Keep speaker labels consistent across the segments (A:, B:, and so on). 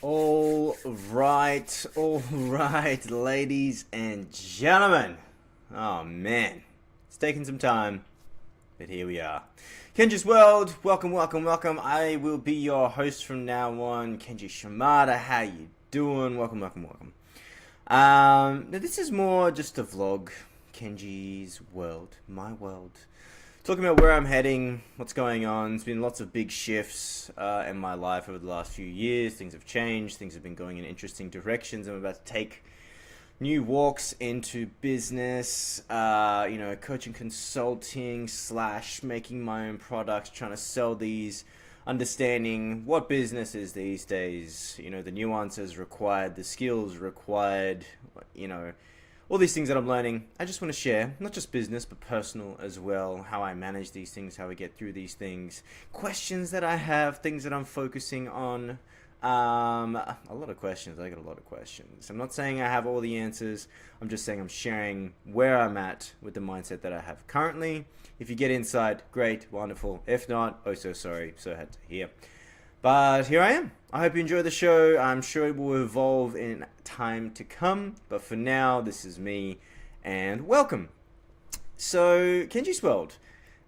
A: All right, ladies and gentlemen. Oh man, it's taken some time, but here we are. Kenji's World, welcome, welcome, welcome. I will be your host from now on, Kenji Shimada. How you doing? Welcome, welcome, welcome. Now this is more just a vlog, Kenji's World, my world. Talking about where I'm heading, what's going on. There's been lots of big shifts in my life over the last few years. Things have changed. Things have been going in interesting directions. I'm about to take new walks into business, coaching, consulting, / making my own products, trying to sell these, understanding what business is these days, the nuances required, the skills required, all these things that I'm learning. I just want to share, not just business, but personal as well, how I manage these things, how I get through these things, questions that I have, things that I'm focusing on. A lot of questions. I got a lot of questions. I'm not saying I have all the answers. I'm just saying I'm sharing where I'm at with the mindset that I have currently. If you get insight, great, wonderful. If not, oh so sorry, so had to hear. But here I am. I hope you enjoy the show. I'm sure it will evolve in time to come. But for now, this is me. And welcome. So, Kenji's World.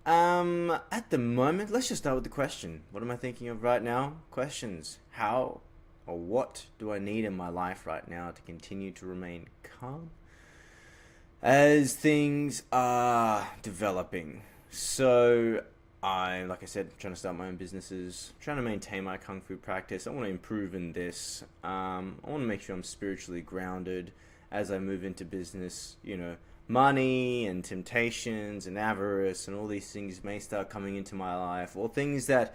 A: At the moment, let's just start with the question. What am I thinking of right now? Questions. How or what do I need in my life right now to continue to remain calm as things are developing? So, like I said, trying to start my own businesses, trying to maintain my Kung Fu practice. I want to improve in this. I want to make sure I'm spiritually grounded as I move into business. Money and temptations and avarice and all these things may start coming into my life, or things that,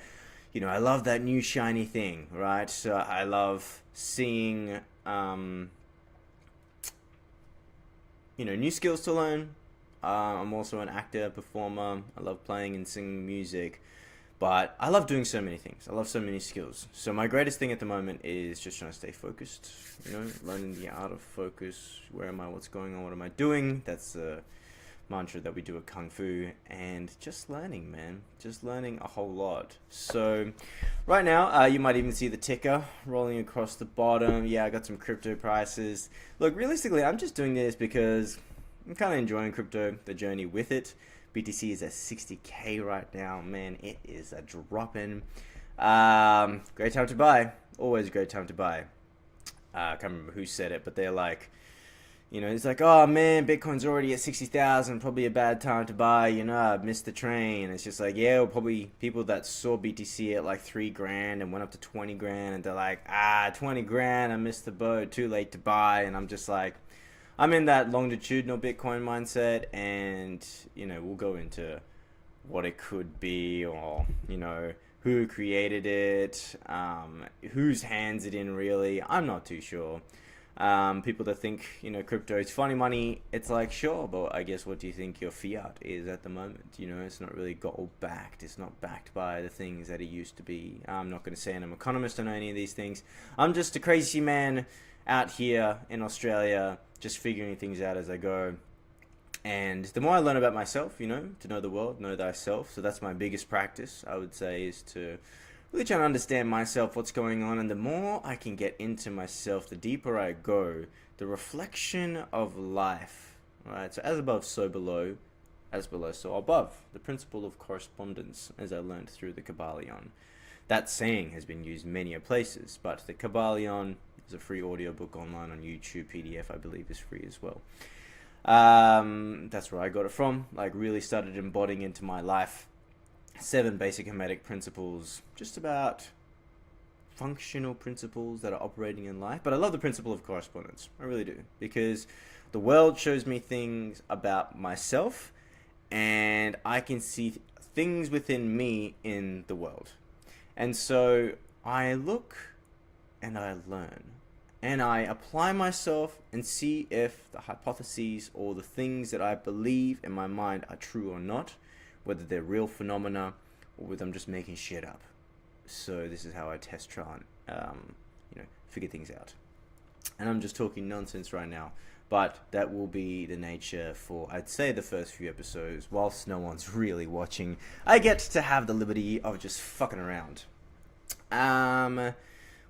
A: I love that new shiny thing, right? So I love seeing, new skills to learn. I'm also an actor, performer. I love playing and singing music, but I love doing so many things. I love so many skills. So my greatest thing at the moment is just trying to stay focused, learning the art of focus. Where am I? What's going on? What am I doing? That's the mantra that we do at Kung Fu, and just learning, man. Just learning a whole lot. So right now, you might even see the ticker rolling across the bottom. Yeah, I got some crypto prices. Look, realistically, I'm just doing this because I'm kind of enjoying crypto, the journey with it. BTC is at 60K right now. Man, it is a drop-in. Great time to buy. Always a great time to buy. I can't remember who said it, but they're like, it's like, oh man, Bitcoin's already at 60,000. Probably a bad time to buy. I missed the train. It's just like, yeah, well, probably people that saw BTC at like $3,000 and went up to 20 grand, and they're like, 20 grand, I missed the boat. Too late to buy. And I'm just like, I'm in that longitudinal Bitcoin mindset, and, we'll go into what it could be, or, who created it, whose hands it in really. I'm not too sure. People that think, crypto is funny money, it's like, sure, but I guess what do you think your fiat is at the moment? It's not really gold backed. It's not backed by the things that it used to be. I'm not going to say I'm an economist on any of these things. I'm just a crazy man out here in Australia, just figuring things out as I go. And the more I learn about myself, to know the world, know thyself. So that's my biggest practice, I would say, is to really try to understand myself, what's going on. And the more I can get into myself, the deeper I go, the reflection of life, right? So as above, so below, as below, so above. The principle of correspondence, as I learned through the Kabbalion. That saying has been used many places, but the Kabbalion is a free audiobook online on YouTube. PDF, I believe, is free as well. That's where I got it from. Like, really started embodying into my life 7 basic Hermetic principles, just about functional principles that are operating in life. But I love the principle of correspondence. I really do, because the world shows me things about myself, and I can see things within me in the world. And so I look and I learn, and I apply myself and see if the hypotheses or the things that I believe in my mind are true or not, whether they're real phenomena or whether I'm just making shit up. So this is how I test, try, and figure things out. And I'm just talking nonsense right now, but that will be the nature for, I'd say, the first few episodes. Whilst no one's really watching, I get to have the liberty of just fucking around.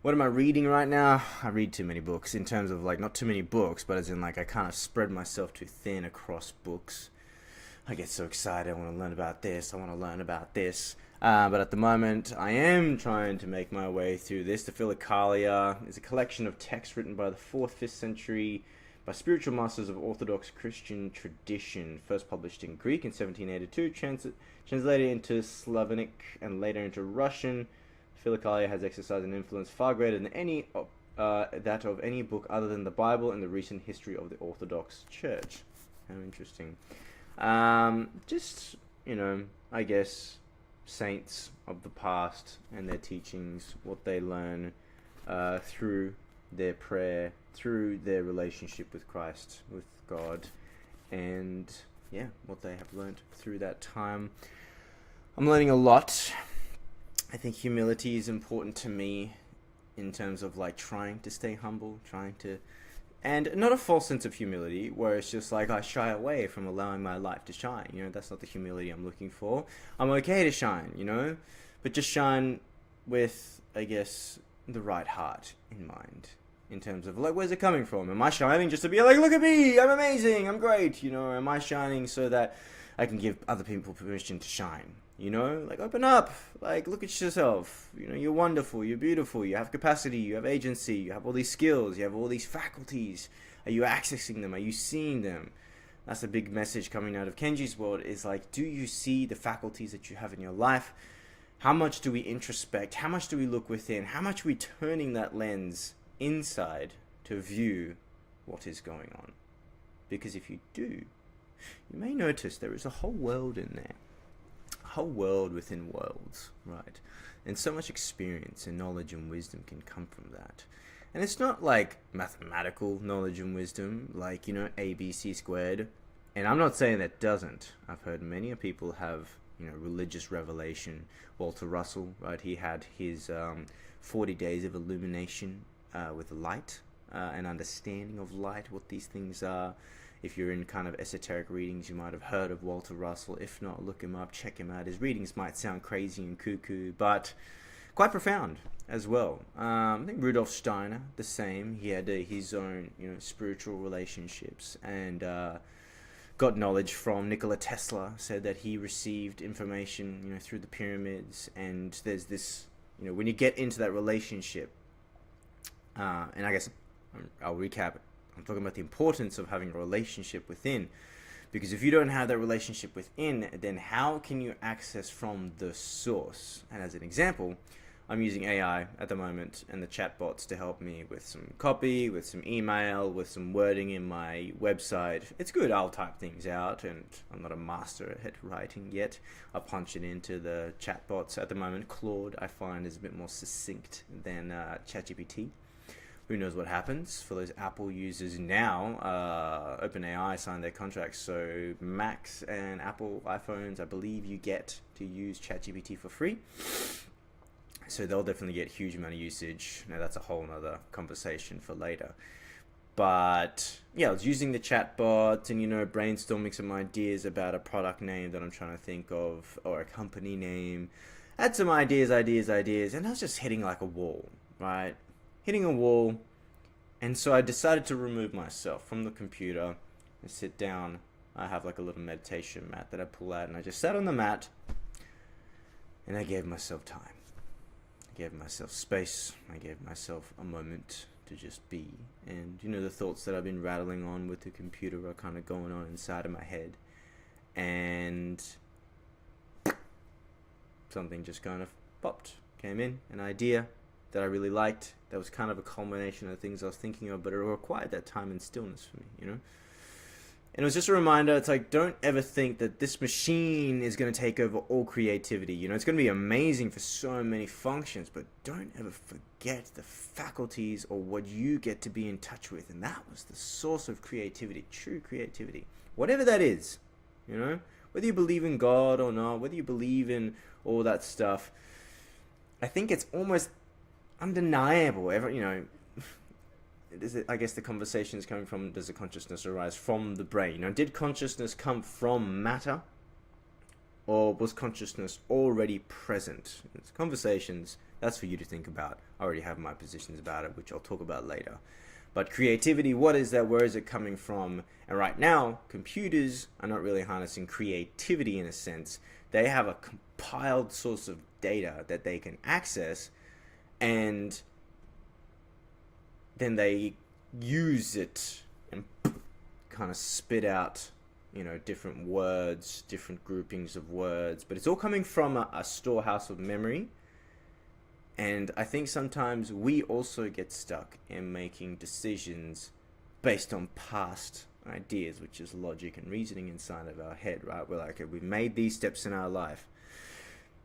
A: What am I reading right now? I read too many books in terms of like, not too many books, but as in like I kind of spread myself too thin across books. I get so excited. I want to learn about this. I want to learn about this. But at the moment, I am trying to make my way through this. The Philokalia is a collection of texts written by the 4th, 5th century by spiritual masters of Orthodox Christian tradition. First published in Greek in 1782, translated into Slavonic and later into Russian. Philokalia has exercised an influence far greater than that of any book other than the Bible in the recent history of the Orthodox Church. How interesting. Just, I guess, saints of the past and their teachings, what they learn through their prayer, through their relationship with Christ, with God, and yeah, what they have learned through that time. I'm learning a lot. I think humility is important to me in terms of like trying to stay humble, and not a false sense of humility where it's just like I shy away from allowing my light to shine. That's not the humility I'm looking for. I'm okay to shine, but just shine with, I guess, the right heart in mind. In terms of like, where's it coming from? Am I shining just to be like, look at me, I'm amazing, I'm great, or am I shining so that I can give other people permission to shine? Like open up, like look at yourself, you're wonderful, you're beautiful, you have capacity, you have agency, you have all these skills, you have all these faculties. Are you accessing them? Are you seeing them? That's a big message coming out of Kenji's world, is like, do you see the faculties that you have in your life? How much do we introspect? How much do we look within? How much are we turning that lens inside to view what is going on? Because if you do, you may notice there is a whole world in there. Whole world within worlds, right? And so much experience and knowledge and wisdom can come from that. And it's not like mathematical knowledge and wisdom, like, ABC squared. And I'm not saying that doesn't. I've heard many people have, religious revelation. Walter Russell, right? He had his 40 days of illumination with light, and understanding of light, what these things are. If you're in kind of esoteric readings, you might have heard of Walter Russell. If not, look him up, check him out. His readings might sound crazy and cuckoo, but quite profound as well. I think Rudolf Steiner, the same. He had his own, spiritual relationships, and got knowledge from Nikola Tesla. Said that he received information, through the pyramids. And there's this, when you get into that relationship, and I guess I'll recap it. I'm talking about the importance of having a relationship within. Because if you don't have that relationship within, then how can you access from the source? And as an example, I'm using AI at the moment and the chatbots to help me with some copy, with some email, with some wording in my website. It's good, I'll type things out, and I'm not a master at writing yet. I'll punch it into the chatbots. At the moment, Claude, I find, is a bit more succinct than ChatGPT. Who knows what happens for those Apple users now? OpenAI signed their contracts, so Macs and Apple iPhones, I believe you get to use ChatGPT for free. So they'll definitely get huge amount of usage. Now that's a whole nother conversation for later. But yeah, I was using the chatbot and, brainstorming some ideas about a product name that I'm trying to think of, or a company name. I had some ideas, and I was just hitting like a wall, right? Hitting a wall, and so I decided to remove myself from the computer and sit down. I have like a little meditation mat that I pull out, and I just sat on the mat, and I gave myself time. I gave myself space. I gave myself a moment to just be. And, the thoughts that I've been rattling on with the computer are kind of going on inside of my head. And something just kind of popped, came in, an idea that I really liked, that was kind of a culmination of things I was thinking of, but it required that time and stillness for me, And it was just a reminder, it's like, don't ever think that this machine is going to take over all creativity. It's going to be amazing for so many functions, but don't ever forget the faculties or what you get to be in touch with. And that was the source of creativity, true creativity. Whatever that is, whether you believe in God or not, whether you believe in all that stuff, I think it's almost undeniable. I guess the conversation is coming from, does the consciousness arise from the brain? Did consciousness come from matter? or was consciousness already present? It's conversations, that's for you to think about. I already have my positions about it, which I'll talk about later. But creativity, what is that? Where is it coming from? And right now, computers are not really harnessing creativity in a sense. They have a compiled source of data that they can access, and then they use it and kind of spit out, different words, different groupings of words. But it's all coming from a storehouse of memory. And I think sometimes we also get stuck in making decisions based on past ideas, which is logic and reasoning inside of our head, right? We're like, okay, we've made these steps in our life.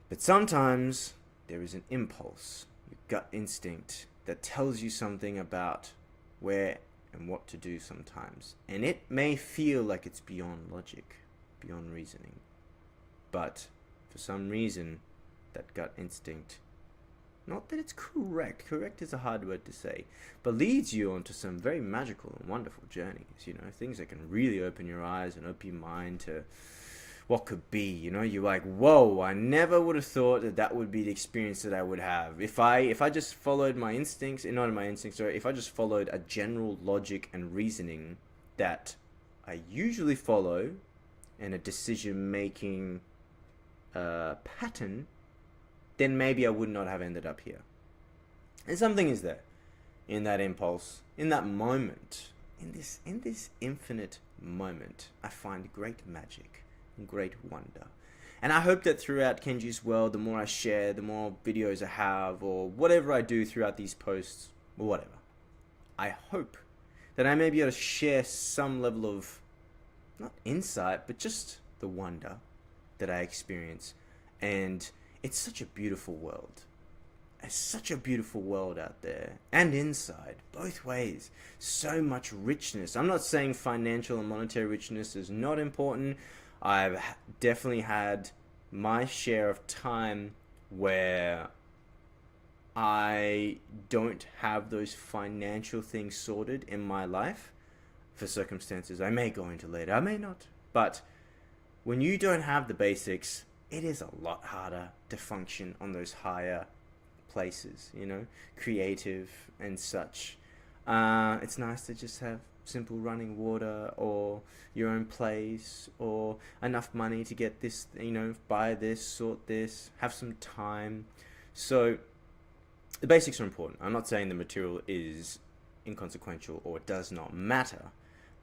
A: But sometimes there is an impulse, your gut instinct, that tells you something about where and what to do sometimes. And it may feel like it's beyond logic, beyond reasoning. But for some reason, that gut instinct, not that it's correct is a hard word to say, but leads you onto some very magical and wonderful journeys, things that can really open your eyes and open your mind to what could be. You're like, whoa, I never would have thought that would be the experience that I would have if I just followed my instincts, not my instincts, or if I just followed a general logic and reasoning that I usually follow in a decision making pattern, then maybe I would not have ended up here. And something is there in that impulse, in that moment, in this infinite moment. I find great magic and great wonder. And I hope that throughout Kenji's world, the more I share, the more videos I have, or whatever I do throughout these posts, or whatever, I hope that I may be able to share some level of, not insight, but just the wonder that I experience. And it's such a beautiful world. It's such a beautiful world out there and inside, both ways. So much richness. I'm not saying financial and monetary richness is not important. I've definitely had my share of time where I don't have those financial things sorted in my life for circumstances I may go into later. I may not. But when you don't have the basics, it is a lot harder to function on those higher places, creative and such. It's nice to just have simple running water, or your own place, or enough money to get this, buy this, sort this, have some time. So the basics are important. I'm not saying the material is inconsequential or does not matter,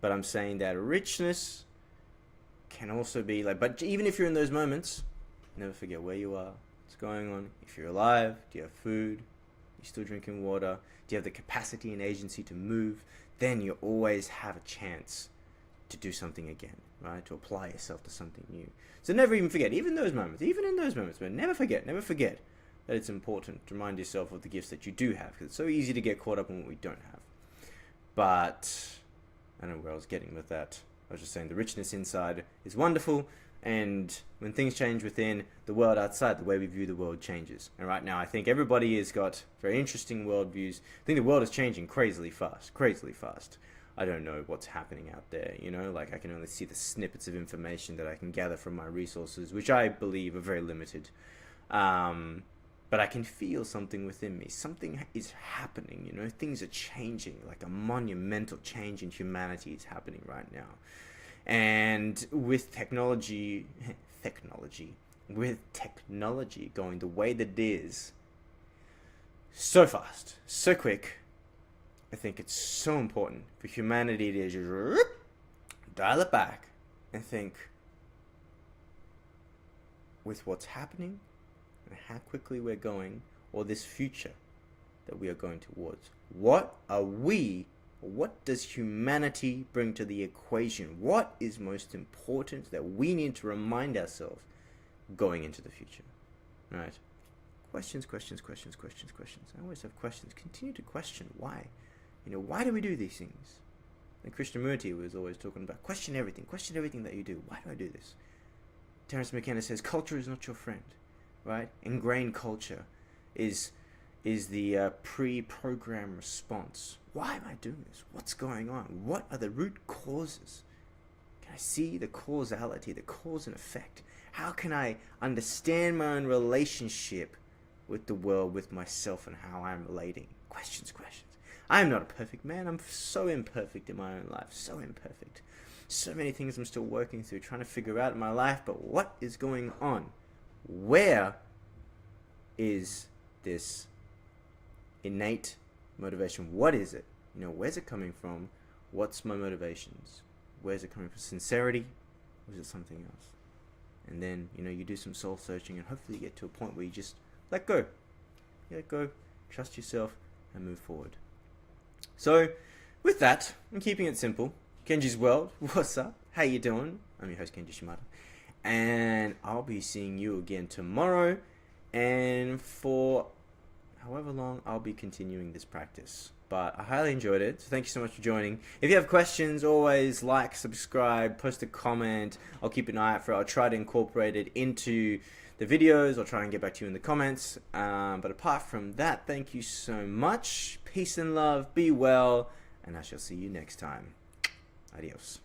A: but I'm saying that richness can also be like, but even if you're in those moments, never forget where you are, what's going on. If you're alive, do you have food? You're still drinking water? Do you have the capacity and agency to move? Then you always have a chance to do something again, right? To apply yourself to something new. So never even forget, even in those moments, but never forget that it's important to remind yourself of the gifts that you do have, because it's so easy to get caught up in what we don't have. But I don't know where I was getting with that. I was just saying the richness inside is wonderful, and when things change within, the world outside, the way we view the world changes. And right now, I think everybody has got very interesting worldviews. I think the world is changing crazily fast. I don't know what's happening out there, like I can only see the snippets of information that I can gather from my resources, which I believe are very limited. But I can feel something within me. Something is happening, things are changing, like a monumental change in humanity is happening right now. And with technology going the way that it is, so fast, so quick, I think it's so important for humanity to just dial it back and think, with what's happening and how quickly we're going, or this future that we are going towards, what does humanity bring to the equation? What is most important that we need to remind ourselves going into the future? Right? Questions. I always have questions. Continue to question why. Why do we do these things? And Krishnamurti was always talking about question everything that you do. Why do I do this? Terence McKenna says culture is not your friend, right? Ingrained culture is the pre-programmed response. Why am I doing this? What's going on? What are the root causes? Can I see the causality, the cause and effect? How can I understand my own relationship with the world, with myself, and how I'm relating? Questions. I am not a perfect man. I'm so imperfect in my own life. So imperfect. So many things I'm still working through, trying to figure out in my life. But what is going on? Where is this innate motivation? What is it? Where's it coming from? What's my motivations? Where's it coming from? Sincerity? Or is it something else? And then, you do some soul searching, and hopefully you get to a point where you just let go. You let go, trust yourself, and move forward. So, with that, I'm keeping it simple. Kenji's World, what's up? How you doing? I'm your host, Kenji Shimada. And I'll be seeing you again tomorrow. And for however long, I'll be continuing this practice. But I highly enjoyed it, so thank you so much for joining. If you have questions, always like, subscribe, post a comment. I'll keep an eye out for it. I'll try to incorporate it into the videos. I'll try and get back to you in the comments. But apart from that, thank you so much. Peace and love. Be well. And I shall see you next time. Adios.